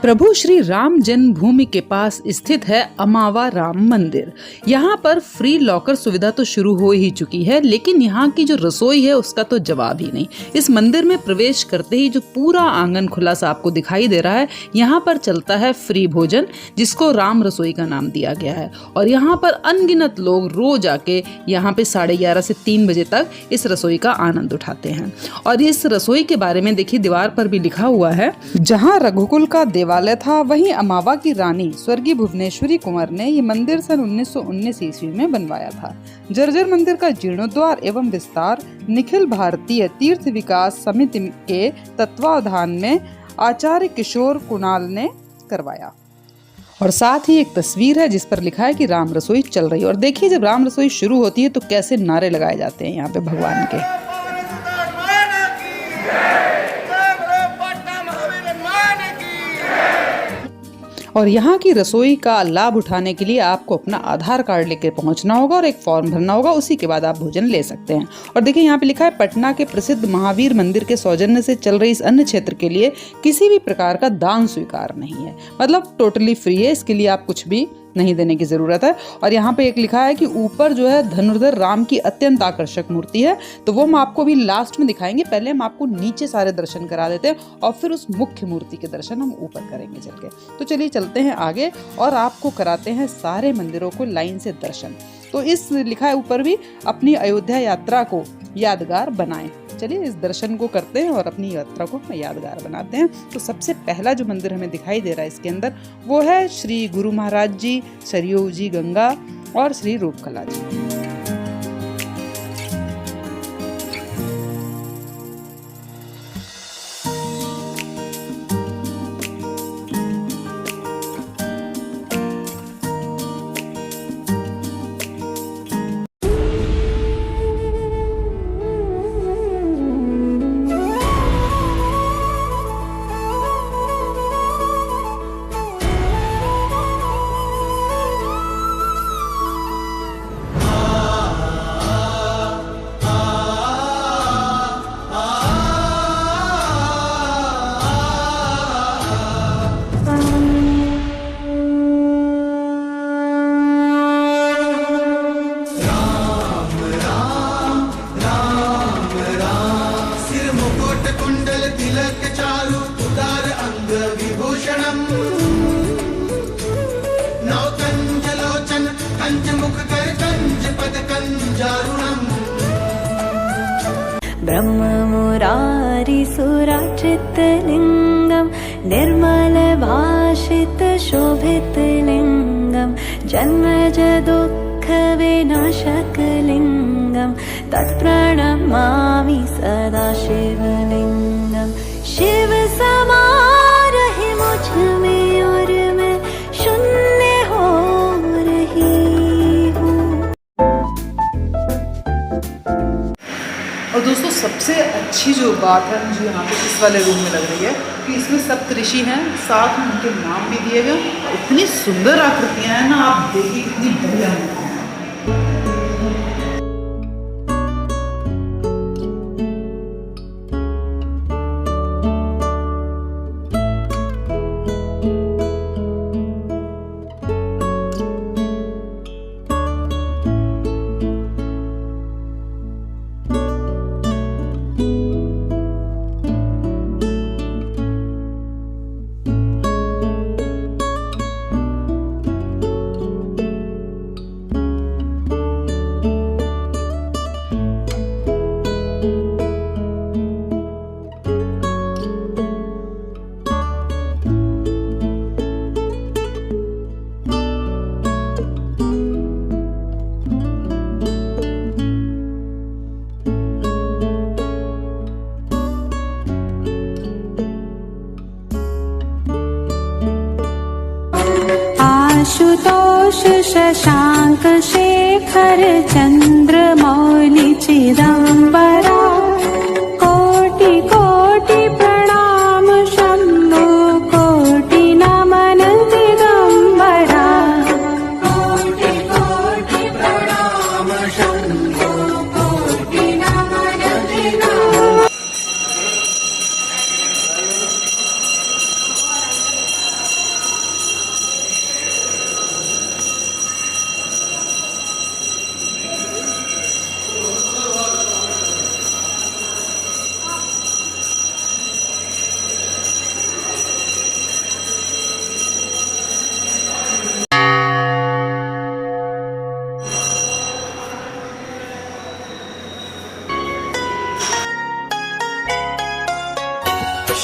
प्रभु श्री राम जन्मभूमि के पास स्थित है अमावा राम मंदिर। यहाँ पर फ्री लॉकर सुविधा तो शुरू हो ही चुकी है, लेकिन यहाँ की जो रसोई है उसका तो जवाब ही नहीं। इस मंदिर में प्रवेश करते ही जो पूरा आंगन खुला सा आपको दिखाई दे रहा है, यहाँ पर चलता है फ्री भोजन, जिसको राम रसोई का नाम दिया गया है। और यहाँ पर अनगिनत लोग रोज आके यहाँ पे 11:30 से 3 बजे तक इस रसोई का आनंद उठाते हैं। और इस रसोई के बारे में देखिए दीवार पर भी लिखा हुआ है, जहाँ रघुकुल का देवालय था वहीं अमावा की रानी स्वर्गीय भुवनेश्वरी कुंवर ने ये मंदिर सन 1919 ईस्वी में बनवाया था। जर्जर मंदिर का जीर्णोद्धार एवं विस्तार निखिल भारतीय तीर्थ विकास समिति के तत्वावधान में आचार्य किशोर कुणाल ने करवाया। और साथ ही एक तस्वीर है जिस पर लिखा है कि राम रसोई चल रही है। और देखिए जब राम रसोई शुरू होती है तो कैसे नारे लगाए जाते हैं यहाँ पे भगवान के। और यहाँ की रसोई का लाभ उठाने के लिए आपको अपना आधार कार्ड लेकर पहुँचना होगा और एक फॉर्म भरना होगा, उसी के बाद आप भोजन ले सकते हैं। और देखिए यहाँ पे लिखा है, पटना के प्रसिद्ध महावीर मंदिर के सौजन्य से चल रही इस अन्न क्षेत्र के लिए किसी भी प्रकार का दान स्वीकार नहीं है, मतलब टोटली फ्री है, इसके लिए आप कुछ भी नहीं देने की जरूरत है। और यहाँ पे एक लिखा है कि ऊपर जो है धनुर्धर राम की अत्यंत आकर्षक मूर्ति है, तो वो हम आपको भी लास्ट में दिखाएंगे। पहले हम आपको नीचे सारे दर्शन करा देते हैं और फिर उस मुख्य मूर्ति के दर्शन हम ऊपर करेंगे चल के। तो चलिए चलते हैं आगे और आपको कराते हैं सारे मंदिरों को लाइन से दर्शन। तो इस लिखा है ऊपर भी, अपनी अयोध्या यात्रा को यादगार बनाएं। चलिए इस दर्शन को करते हैं और अपनी यात्रा को यादगार बनाते हैं। तो सबसे पहला जो मंदिर हमें दिखाई दे रहा है इसके अंदर, वो है श्री गुरु महाराज जी, सरयू जी गंगा और श्री रूपकला जी। ब्रह्ममुरारिसुराचितलिङ्गं निर्मलभाषितशोभितलिङ्गं जन्मजदुःखविनाशकलिङ्गं तत्प्रणमामि सदा शिवलिङ्गं। शिव समा रहे मुझ में और मैं शून्य हो रही हूँ। और दोस्तों सबसे अच्छी जो बात है मुझे यहाँ पे इस वाले रूम में लग रही है कि इसमें सप्त ऋषि हैं, साथ में उनके नाम भी दिए गए। इतनी सुंदर आकृतियाँ हैं ना, आप देखिए कितनी बढ़िया है। आशुतोष शशांक शेखर चंद्रमौलि चिदंबरा कोटि कोटि प्रणाम शंभो कोटि नमन दिगंबरा कोटि कोटि प्रणाम शंभो कोटि नमन दिगंबरा।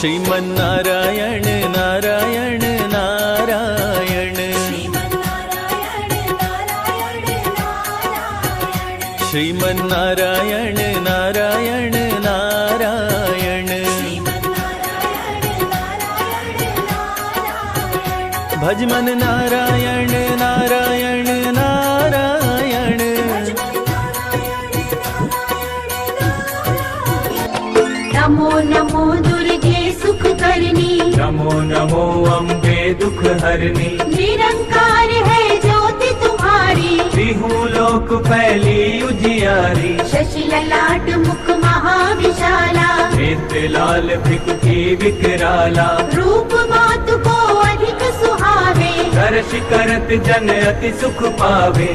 श्रीमन्नारायण नारायण नारायण श्रीमन्नारायण नारायण नारायण भजमन नारायण नारायण नारायण नमो नमो दुर्गे सुख करनी, नमो नमो अम्बे दुख हरनी, निरंकार है ज्योति तुम्हारी, त्रिहु लोक फैली उजियारी, शशि ललाट मुख महाविशाला, नेत्र लाल भृकुटी विकराला, रूप मातु को अधिक सुहावे, दर्श करत जन अति सुख पावे,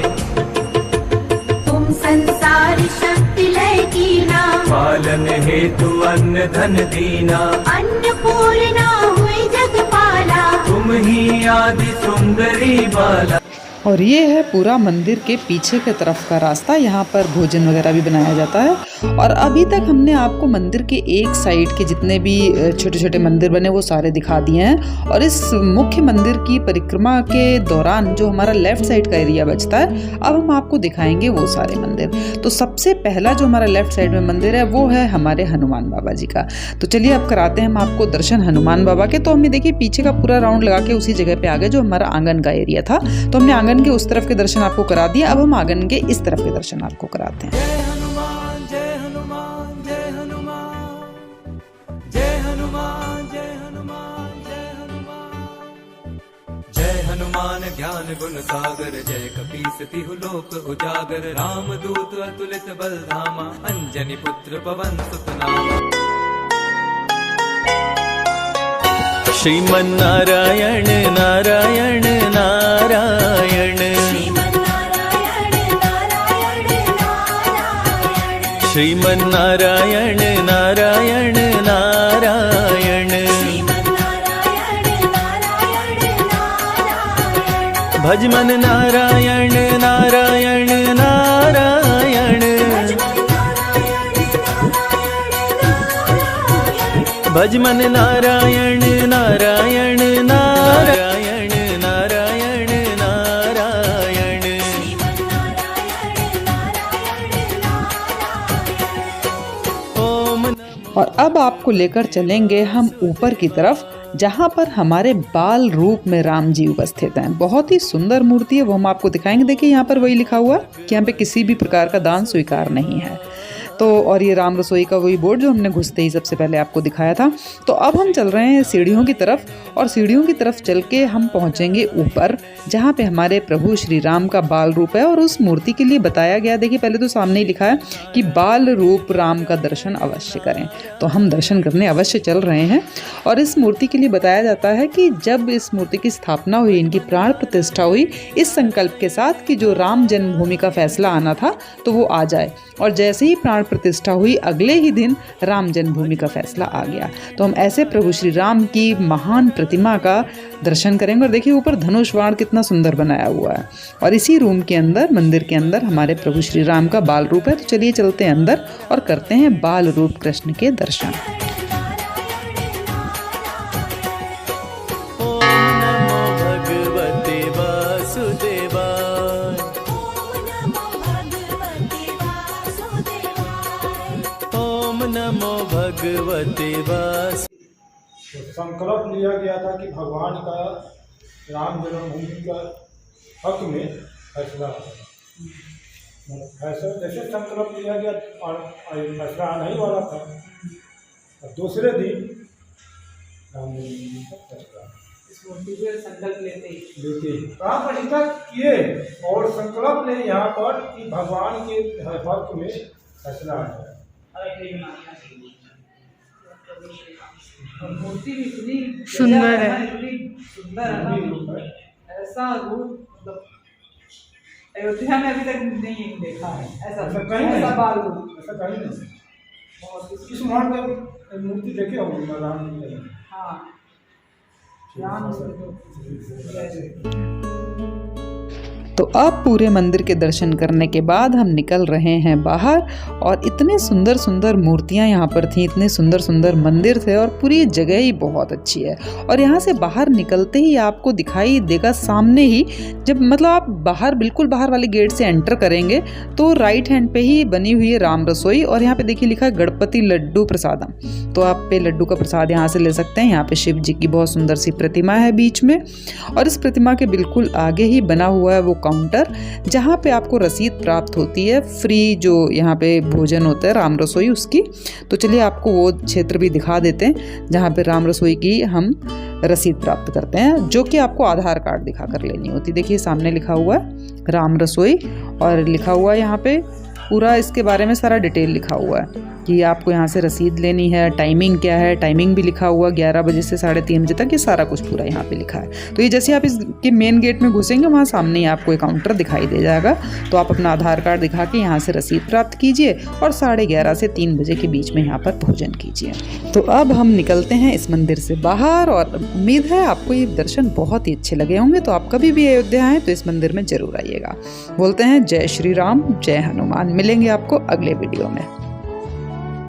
तुम संसार शक्ति लय कीना, पालन हेतु अन्न धन दीना, अन्नपूर्णा हुई जगपाला, तुम ही आदि सुंदरी बाला। और ये है पूरा मंदिर के पीछे के तरफ का रास्ता। यहाँ पर भोजन वगैरह भी बनाया जाता है। और अभी तक हमने आपको मंदिर के एक साइड के जितने भी छोटे छोटे मंदिर बने वो सारे दिखा दिए हैं। और इस मुख्य मंदिर की परिक्रमा के दौरान जो हमारा लेफ्ट साइड का एरिया बचता है, अब हम आपको दिखाएंगे वो सारे मंदिर। तो सबसे पहला जो हमारा लेफ्ट साइड में मंदिर है वो है हमारे हनुमान बाबा जी का। तो चलिए अब कराते हैं हम आपको दर्शन हनुमान बाबा के। तो हमने देखिए पीछे का पूरा राउंड लगा के उसी जगह पे आ गए जो हमारा आंगन का एरिया था। तो हमने आंगन के उस तरफ के दर्शन आपको करा दिया। अब हम आंगन के इस तरफ के दर्शन आपको कराते हैं। जय हनुमान जय हनुमान जय हनुमान जय हनुमान जय हनुमान जय हनुमान जय हनुमान ज्ञान गुण सागर जय कपीस तिहु लोक उजागर रामदूत अतुलित बल धामा अंजनी पुत्र पवन सुत नामा। श्रीमन्नारायण नारायण नारायण श्रीमन्नारायण नारायण नारायण भजमन नारायण नारायण नारायण भजमन नारायण नारायण नारायण नारायण नारायण। और अब आपको लेकर चलेंगे हम ऊपर की तरफ, जहाँ पर हमारे बाल रूप में राम जी उपस्थित हैं। बहुत ही सुंदर मूर्ति है, वो हम आपको दिखाएंगे। देखिए यहाँ पर वही लिखा हुआ कि यहाँ पे किसी भी प्रकार का दान स्वीकार नहीं है। तो और ये राम रसोई का वही बोर्ड जो हमने घुसते ही सबसे पहले आपको दिखाया था। तो अब हम चल रहे हैं सीढ़ियों की तरफ, और सीढ़ियों की तरफ चल के हम पहुंचेंगे ऊपर, जहाँ पे हमारे प्रभु श्री राम का बाल रूप है। और उस मूर्ति के लिए बताया गया, देखिए पहले तो सामने ही लिखा है कि बाल रूप राम का दर्शन अवश्य करें। तो हम दर्शन करने अवश्य चल रहे हैं। और इस मूर्ति के लिए बताया जाता है कि जब इस मूर्ति की स्थापना हुई, इनकी प्राण प्रतिष्ठा हुई, इस संकल्प के साथ कि जो राम जन्मभूमि का फैसला आना था तो वो आ जाए। और जैसे ही प्राण प्रतिष्ठा हुई, अगले ही दिन राम जन्मभूमि का फैसला आ गया। तो हम ऐसे प्रभु श्री राम की महान प्रतिमा का दर्शन करेंगे। और देखिए ऊपर धनुष बाण कितना सुंदर बनाया हुआ है। और इसी रूम के अंदर, मंदिर के अंदर, हमारे प्रभु श्री राम का बाल रूप है। तो चलिए चलते हैं अंदर और करते हैं बाल रूप कृष्ण के दर्शन। नमो भगवते वास। संकल्प लिया गया था कि भगवान का राम जन्मभूमि का हक में फैसला फैसला जैसे संकल्प लिया गया और फैसला आने ही वाला था। और दूसरे दिन राम जन्मभूमि का फैसला संकल्प लेते कहाँ प्रतिष्ठा किए और संकल्प ले यहाँ पर कि भगवान के हक में फैसला आ जाए। मूर्ति भी इतनी सुंदर है। इतनी सुंदर है, ऐसा रूप मतलब अयोध्या में अभी तक नहीं देखा है। ऐसा बाल रूप ऐसा कहीं नहीं। इस मान का मूर्ति देखे होंगे राम जी का। हाँ, राम तो अब पूरे मंदिर के दर्शन करने के बाद हम निकल रहे हैं बाहर, और इतने सुंदर सुंदर मूर्तियां यहाँ पर थी, इतने सुंदर सुंदर मंदिर थे, और पूरी जगह ही बहुत अच्छी है। और यहाँ से बाहर निकलते ही आपको दिखाई देगा सामने ही, जब मतलब आप बाहर बिल्कुल बाहर वाले गेट से एंटर करेंगे तो राइट हैंड पे ही बनी हुई है राम रसोई, और यहाँ पे देखिए लिखा है गणपति लड्डू प्रसादम। तो आप पे लड्डू का प्रसाद यहाँ से ले सकते हैं। यहाँ पे शिव जी की बहुत सुंदर सी प्रतिमा है बीच में, और इस प्रतिमा के बिल्कुल आगे ही बना हुआ है वो काउंटर जहाँ पे आपको रसीद प्राप्त होती है फ्री, जो यहाँ पे भोजन होता है राम रसोई उसकी। तो चलिए आपको वो क्षेत्र भी दिखा देते हैं जहाँ पे राम रसोई की हम रसीद प्राप्त करते हैं, जो कि आपको आधार कार्ड दिखा कर लेनी होती। देखिए सामने लिखा हुआ है राम रसोई, और लिखा हुआ है यहाँ पे पूरा इसके बारे में सारा डिटेल लिखा हुआ है कि आपको यहाँ से रसीद लेनी है, टाइमिंग क्या है, टाइमिंग भी लिखा हुआ 11 बजे से 3:30 बजे तक, ये सारा कुछ पूरा यहाँ पे लिखा है। तो ये जैसे आप इसके मेन गेट में घुसेंगे वहाँ सामने ही आपको एक काउंटर दिखाई दे जाएगा। तो आप अपना आधार कार्ड दिखा के यहाँ से रसीद प्राप्त कीजिए और 11:30 से 3 बजे के बीच में यहाँ पर भोजन कीजिए। तो अब हम निकलते हैं इस मंदिर से बाहर, और उम्मीद है आपको ये दर्शन बहुत ही अच्छे लगे होंगे। तो आप कभी भी अयोध्या आएँ तो इस मंदिर में जरूर आइएगा। बोलते हैं जय श्री राम, जय हनुमान। मिलेंगे आपको अगले वीडियो में।